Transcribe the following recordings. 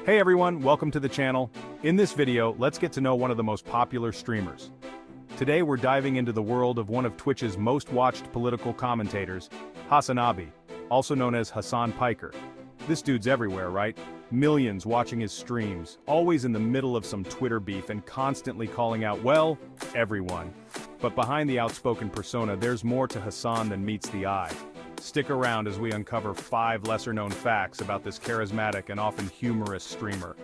Hey everyone, welcome to the channel. In this video, let's get to know one of the most popular streamers. Today we're diving into the world of one of Twitch's most watched political commentators, HasanAbi, also known as Hasan Piker. This dude's everywhere, right? Millions watching his streams, always in the middle of some Twitter beef and constantly calling out, well, everyone. But behind the outspoken persona, there's more to Hasan than meets the eye. Stick around as we uncover 5 lesser-known facts about this charismatic and often humorous streamer.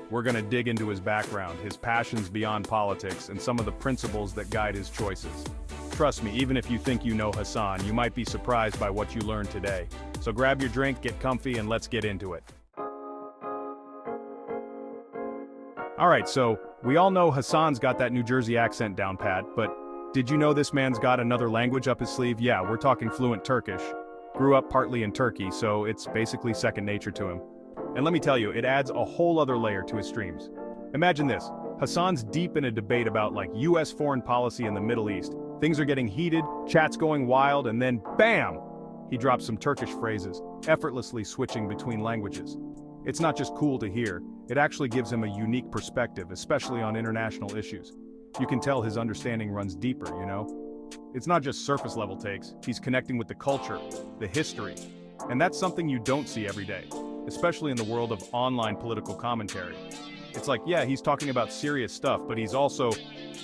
We're gonna dig into his background, his passions beyond politics, and some of the principles that guide his choices. Trust me, even if you think you know Hasan, you might be surprised by what you learned today. So grab your drink, get comfy, and let's get into it. Alright, so we all know Hasan's got that New Jersey accent down pat, but did you know this man's got another language up his sleeve? Yeah, we're talking fluent Turkish. Grew up partly in Turkey, so it's basically second nature to him. And let me tell you, it adds a whole other layer to his streams. Imagine this, Hasan's deep in a debate about US foreign policy in the Middle East. Things are getting heated, chat's going wild, and then BAM! He drops some Turkish phrases, effortlessly switching between languages. It's not just cool to hear, it actually gives him a unique perspective, especially on international issues. You can tell his understanding runs deeper, you know? It's not just surface level takes, he's connecting with the culture, the history. And that's something you don't see every day, especially in the world of online political commentary. It's like, yeah, he's talking about serious stuff, but he's also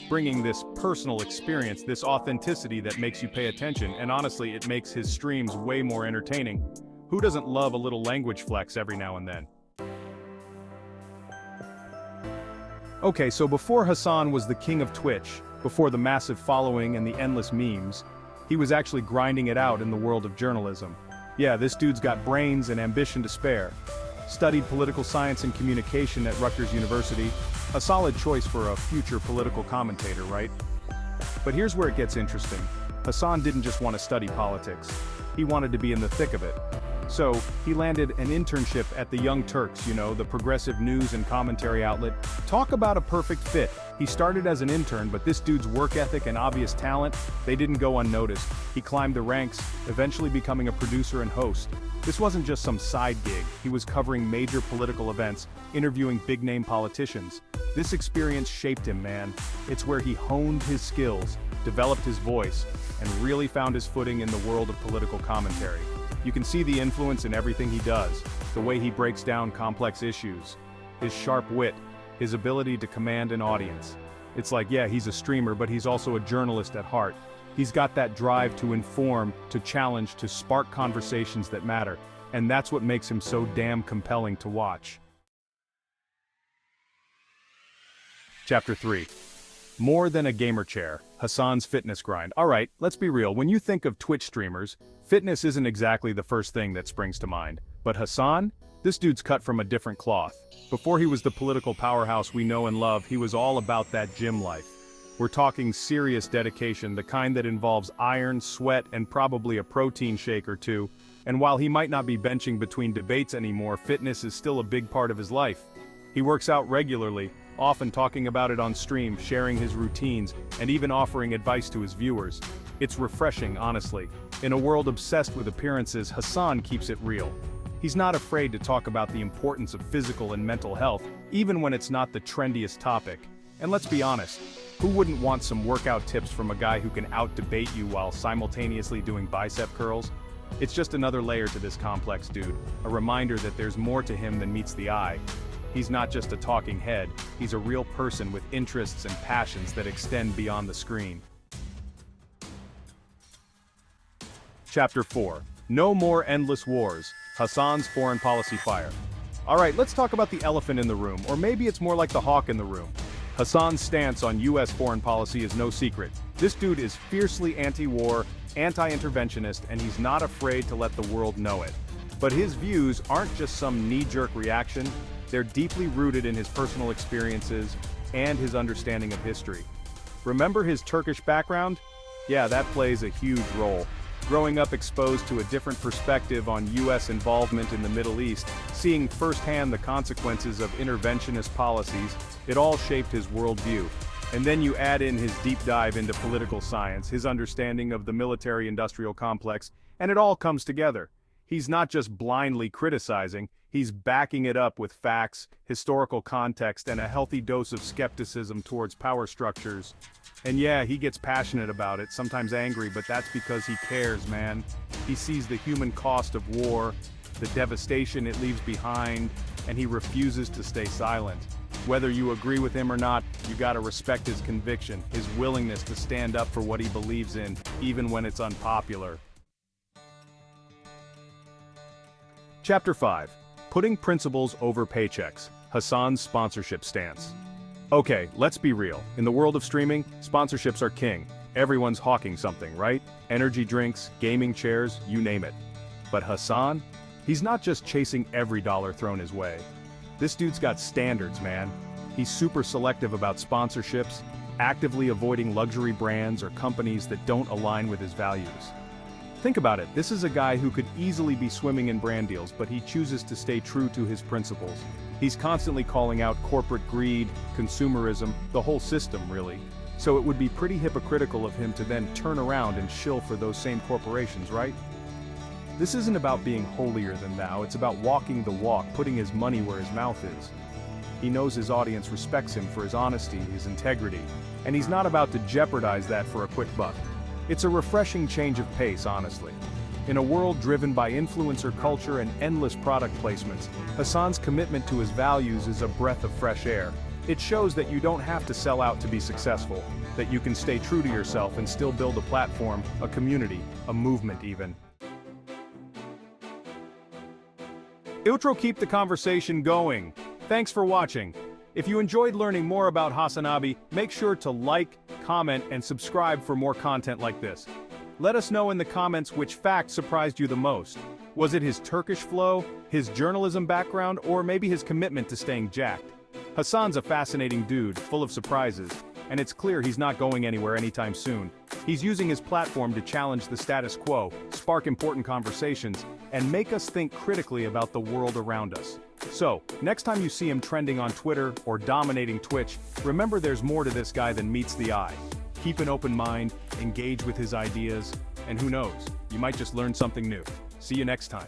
bringing this personal experience, this authenticity that makes you pay attention, and honestly, it makes his streams way more entertaining. Who doesn't love a little language flex every now and then? Okay, so before Hasan was the king of Twitch, before the massive following and the endless memes, he was actually grinding it out in the world of journalism. Yeah, this dude's got brains and ambition to spare. Studied political science and communication at Rutgers University, a solid choice for a future political commentator, right? But here's where it gets interesting. Hasan didn't just want to study politics. He wanted to be in the thick of it. So, he landed an internship at the Young Turks, you know, the progressive news and commentary outlet. Talk about a perfect fit. He started as an intern, but this dude's work ethic and obvious talent, they didn't go unnoticed. He climbed the ranks, eventually becoming a producer and host. This wasn't just some side gig, he was covering major political events, interviewing big-name politicians. This experience shaped him, man. It's where he honed his skills, developed his voice, and really found his footing in the world of political commentary. You can see the influence in everything he does, the way he breaks down complex issues, his sharp wit, his ability to command an audience. It's like, yeah, he's a streamer, but he's also a journalist at heart. He's got that drive to inform, to challenge, to spark conversations that matter, and that's what makes him so damn compelling to watch. Chapter 3. More than a gamer chair, Hasan's fitness grind. Alright, let's be real, when you think of Twitch streamers, fitness isn't exactly the first thing that springs to mind. But Hasan? This dude's cut from a different cloth. Before he was the political powerhouse we know and love, he was all about that gym life. We're talking serious dedication, the kind that involves iron, sweat, and probably a protein shake or two. And while he might not be benching between debates anymore, fitness is still a big part of his life. He works out regularly, often talking about it on stream, sharing his routines, and even offering advice to his viewers. It's refreshing, honestly. In a world obsessed with appearances, Hasan keeps it real. He's not afraid to talk about the importance of physical and mental health, even when it's not the trendiest topic. And let's be honest, who wouldn't want some workout tips from a guy who can out-debate you while simultaneously doing bicep curls? It's just another layer to this complex dude, a reminder that there's more to him than meets the eye. He's not just a talking head, he's a real person with interests and passions that extend beyond the screen. Chapter 4. No more endless wars, Hasan's foreign policy fire. Alright, let's talk about the elephant in the room, or maybe it's more like the hawk in the room. Hasan's stance on US foreign policy is no secret. This dude is fiercely anti-war, anti-interventionist, and he's not afraid to let the world know it. But his views aren't just some knee-jerk reaction, they're deeply rooted in his personal experiences and his understanding of history. Remember his Turkish background? Yeah, that plays a huge role. Growing up exposed to a different perspective on US involvement in the Middle East, seeing firsthand the consequences of interventionist policies, it all shaped his worldview. And then you add in his deep dive into political science, his understanding of the military-industrial complex, and it all comes together. He's not just blindly criticizing, he's backing it up with facts, historical context, and a healthy dose of skepticism towards power structures. And yeah, he gets passionate about it, sometimes angry, but that's because he cares, man. He sees the human cost of war, the devastation it leaves behind, and he refuses to stay silent. Whether you agree with him or not, you gotta respect his conviction, his willingness to stand up for what he believes in, even when it's unpopular. Chapter 5. Putting Principles Over Paychecks, Hasan's Sponsorship Stance. Okay, let's be real. In the world of streaming, sponsorships are king. Everyone's hawking something, right? Energy drinks, gaming chairs, you name it. But Hasan? He's not just chasing every dollar thrown his way. This dude's got standards, man. He's super selective about sponsorships, actively avoiding luxury brands or companies that don't align with his values. Think about it, this is a guy who could easily be swimming in brand deals, but he chooses to stay true to his principles. He's constantly calling out corporate greed, consumerism, the whole system really. So it would be pretty hypocritical of him to then turn around and shill for those same corporations, right? This isn't about being holier than thou, it's about walking the walk, putting his money where his mouth is. He knows his audience respects him for his honesty, his integrity, and he's not about to jeopardize that for a quick buck. It's a refreshing change of pace, honestly. In a world driven by influencer culture and endless product placements, Hasan's commitment to his values is a breath of fresh air. It shows that you don't have to sell out to be successful, that you can stay true to yourself and still build a platform, a community, a movement even. Outro, keep the conversation going. Thanks for watching. If you enjoyed learning more about HasanAbi, make sure to like, comment, and subscribe for more content like this. Let us know in the comments which fact surprised you the most. Was it his Turkish flow, his journalism background, or maybe his commitment to staying jacked? Hasan's a fascinating dude, full of surprises, and it's clear he's not going anywhere anytime soon. He's using his platform to challenge the status quo, spark important conversations, and make us think critically about the world around us. So, next time you see him trending on Twitter or dominating Twitch, remember there's more to this guy than meets the eye. Keep an open mind, engage with his ideas, and who knows, you might just learn something new. See you next time.